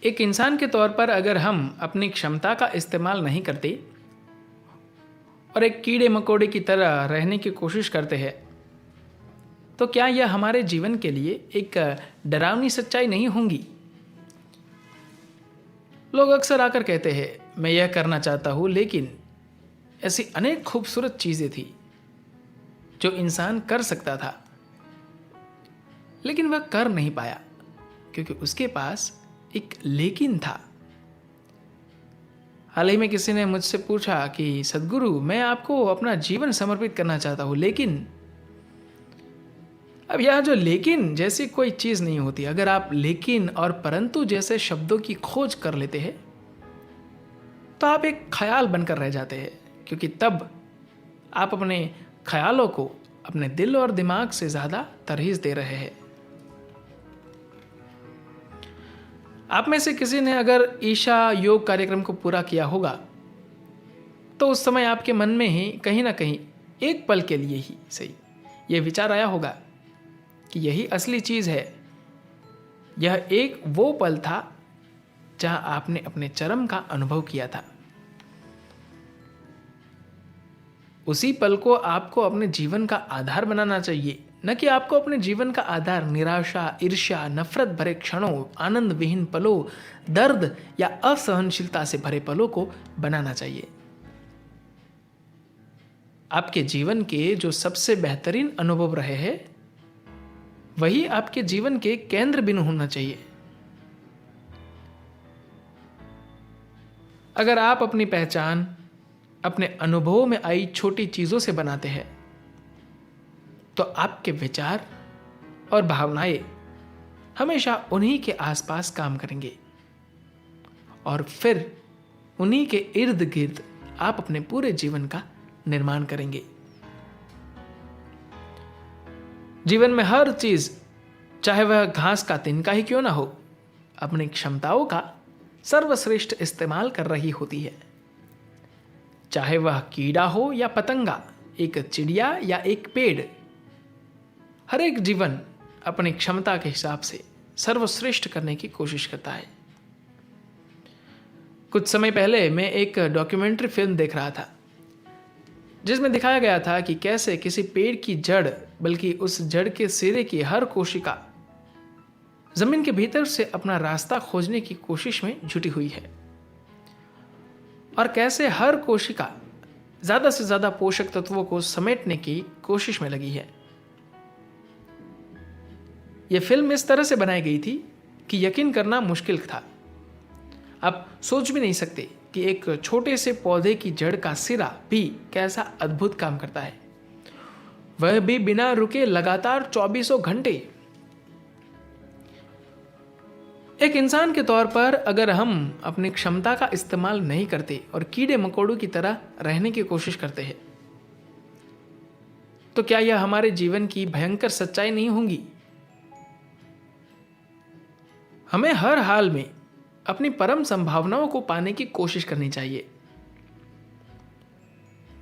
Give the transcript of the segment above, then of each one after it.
एक इंसान के तौर पर अगर हम अपनी क्षमता का इस्तेमाल नहीं करते और एक कीड़े मकोड़े की तरह रहने की कोशिश करते हैं, तो क्या यह हमारे जीवन के लिए एक डरावनी सच्चाई नहीं होंगी? लोग अक्सर आकर कहते हैं, मैं यह करना चाहता हूँ, लेकिन ऐसी अनेक खूबसूरत चीज़ें थी जो इंसान कर सकता था, लेकिन वह कर नहीं पाया क्योंकि उसके पास एक लेकिन था। हाल ही में किसी ने मुझसे पूछा कि सद्गुरु, मैं आपको अपना जीवन समर्पित करना चाहता हूँ, लेकिन अब यह जो लेकिन जैसी कोई चीज़ नहीं होती। अगर आप लेकिन और परंतु जैसे शब्दों की खोज कर लेते हैं तो आप एक ख्याल बनकर रह जाते हैं, क्योंकि तब आप अपने ख्यालों को अपने दिल और दिमाग से ज़्यादा तरजीह दे रहे हैं। आप में से किसी ने अगर ईशा योग कार्यक्रम को पूरा किया होगा तो उस समय आपके मन में ही कहीं ना कहीं एक पल के लिए ही सही यह विचार आया होगा कि यही असली चीज़ है। यह एक वो पल था जहां आपने अपने चरम का अनुभव किया था। उसी पल को आपको अपने जीवन का आधार बनाना चाहिए, न कि आपको अपने जीवन का आधार निराशा, ईर्ष्या, नफरत भरे क्षणों, आनंद विहीन पलों, दर्द या असहनशीलता से भरे पलों को बनाना चाहिए। आपके जीवन के जो सबसे बेहतरीन अनुभव रहे हैं वही आपके जीवन के केंद्र बिंदु होना चाहिए। अगर आप अपनी पहचान अपने अनुभवों में आई छोटी चीजों से बनाते हैं तो आपके विचार और भावनाएं हमेशा उन्हीं के आसपास काम करेंगे और फिर उन्हीं के इर्द गिर्द आप अपने पूरे जीवन का निर्माण करेंगे। जीवन में हर चीज, चाहे वह घास का तिनका ही क्यों ना हो, अपनी क्षमताओं का सर्वश्रेष्ठ इस्तेमाल कर रही होती है। चाहे वह कीड़ा हो या पतंगा, एक चिड़िया या एक पेड़, हर एक जीवन अपनी क्षमता के हिसाब से सर्वश्रेष्ठ करने की कोशिश करता है। कुछ समय पहले मैं एक डॉक्यूमेंट्री फिल्म देख रहा था जिसमें दिखाया गया था कि कैसे किसी पेड़ की जड़, बल्कि उस जड़ के सिरे की हर कोशिका जमीन के भीतर से अपना रास्ता खोजने की कोशिश में जुटी हुई है और कैसे हर कोशिका ज्यादा से ज्यादा पोषक तत्वों को समेटने की कोशिश में लगी है। यह फिल्म इस तरह से बनाई गई थी कि यकीन करना मुश्किल था। आप सोच भी नहीं सकते कि एक छोटे से पौधे की जड़ का सिरा भी कैसा अद्भुत काम करता है, वह भी बिना रुके लगातार 24 घंटे। एक इंसान के तौर पर अगर हम अपनी क्षमता का इस्तेमाल नहीं करते और कीड़े मकोड़ों की तरह रहने की कोशिश करते हैं तो क्या यह हमारे जीवन की भयंकर सच्चाई नहीं होगी? हमें हर हाल में अपनी परम संभावनाओं को पाने की कोशिश करनी चाहिए,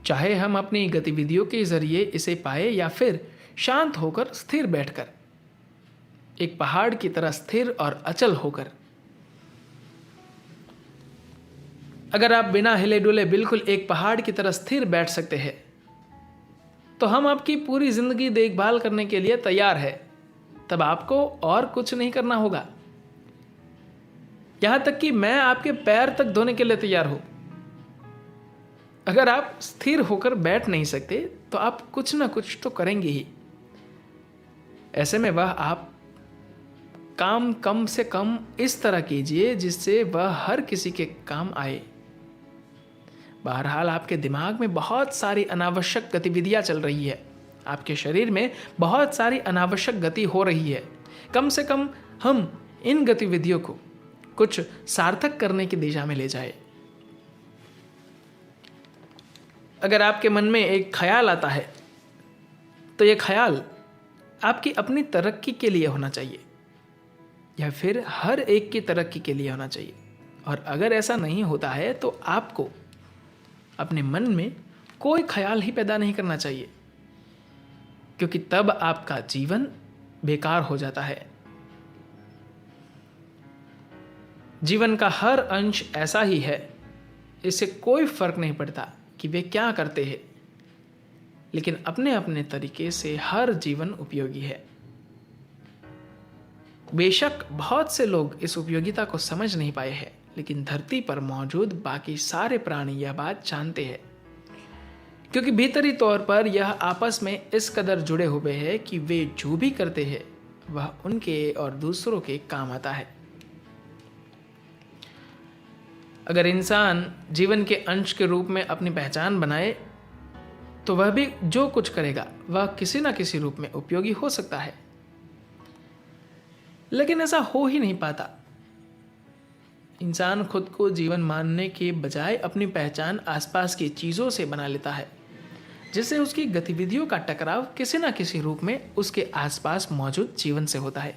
चाहे हम अपनी गतिविधियों के जरिए इसे पाए या फिर शांत होकर स्थिर बैठकर, एक पहाड़ की तरह स्थिर और अचल होकर। अगर आप बिना हिले डुले बिल्कुल एक पहाड़ की तरह स्थिर बैठ सकते हैं तो हम आपकी पूरी जिंदगी देखभाल करने के लिए तैयार है। तब आपको और कुछ नहीं करना होगा, यहां तक कि मैं आपके पैर तक धोने के लिए तैयार हूं। अगर आप स्थिर होकर बैठ नहीं सकते तो आप कुछ ना कुछ तो करेंगे ही। ऐसे में वह आप काम कम से कम इस तरह कीजिए जिससे वह हर किसी के काम आए। बहरहाल आपके दिमाग में बहुत सारी अनावश्यक गतिविधियां चल रही है, आपके शरीर में बहुत सारी अनावश्यक गति हो रही है। कम से कम हम इन गतिविधियों को कुछ सार्थक करने की दिशा में ले जाए। अगर आपके मन में एक ख्याल आता है तो यह ख्याल आपकी अपनी तरक्की के लिए होना चाहिए या फिर हर एक की तरक्की के लिए होना चाहिए। और अगर ऐसा नहीं होता है तो आपको अपने मन में कोई ख्याल ही पैदा नहीं करना चाहिए, क्योंकि तब आपका जीवन बेकार हो जाता है। जीवन का हर अंश ऐसा ही है, इससे कोई फर्क नहीं पड़ता कि वे क्या करते हैं, लेकिन अपने अपने तरीके से हर जीवन उपयोगी है। बेशक बहुत से लोग इस उपयोगिता को समझ नहीं पाए हैं, लेकिन धरती पर मौजूद बाकी सारे प्राणी यह बात जानते हैं, क्योंकि भीतरी तौर पर यह आपस में इस कदर जुड़े हुए हैं कि वे जो भी करते हैं वह उनके और दूसरों के काम आता है। अगर इंसान जीवन के अंश के रूप में अपनी पहचान बनाए तो वह भी जो कुछ करेगा वह किसी न किसी रूप में उपयोगी हो सकता है, लेकिन ऐसा हो ही नहीं पाता। इंसान खुद को जीवन मानने के बजाय अपनी पहचान आसपास की चीज़ों से बना लेता है, जिससे उसकी गतिविधियों का टकराव किसी न किसी रूप में उसके आसपास मौजूद जीवन से होता है।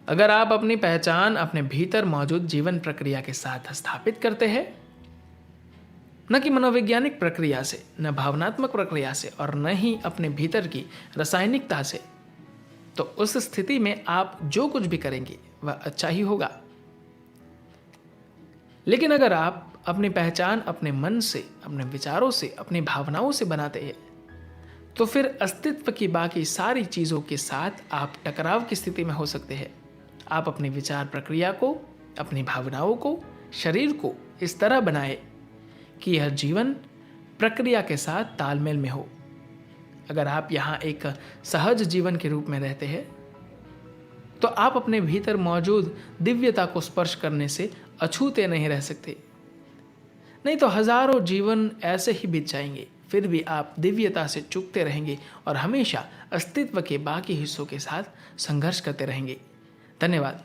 अगर आप अपनी पहचान अपने भीतर मौजूद जीवन प्रक्रिया के साथ स्थापित करते हैं, न कि मनोवैज्ञानिक प्रक्रिया से, न भावनात्मक प्रक्रिया से, और न ही अपने भीतर की रासायनिकता से, तो उस स्थिति में आप जो कुछ भी करेंगे वह अच्छा ही होगा। लेकिन अगर आप अपनी पहचान अपने मन से, अपने विचारों से, अपनी भावनाओं से बनाते हैं, तो फिर अस्तित्व की बाकी सारी चीज़ों के साथ आप टकराव की स्थिति में हो सकते हैं। आप अपनी विचार प्रक्रिया को, अपनी भावनाओं को, शरीर को इस तरह बनाए कि यह जीवन प्रक्रिया के साथ तालमेल में हो। अगर आप यहाँ एक सहज जीवन के रूप में रहते हैं तो आप अपने भीतर मौजूद दिव्यता को स्पर्श करने से अछूते नहीं रह सकते। नहीं तो हजारों जीवन ऐसे ही बीत जाएंगे, फिर भी आप दिव्यता से चूकते रहेंगे और हमेशा अस्तित्व के बाकी हिस्सों के साथ संघर्ष करते रहेंगे। धन्यवाद।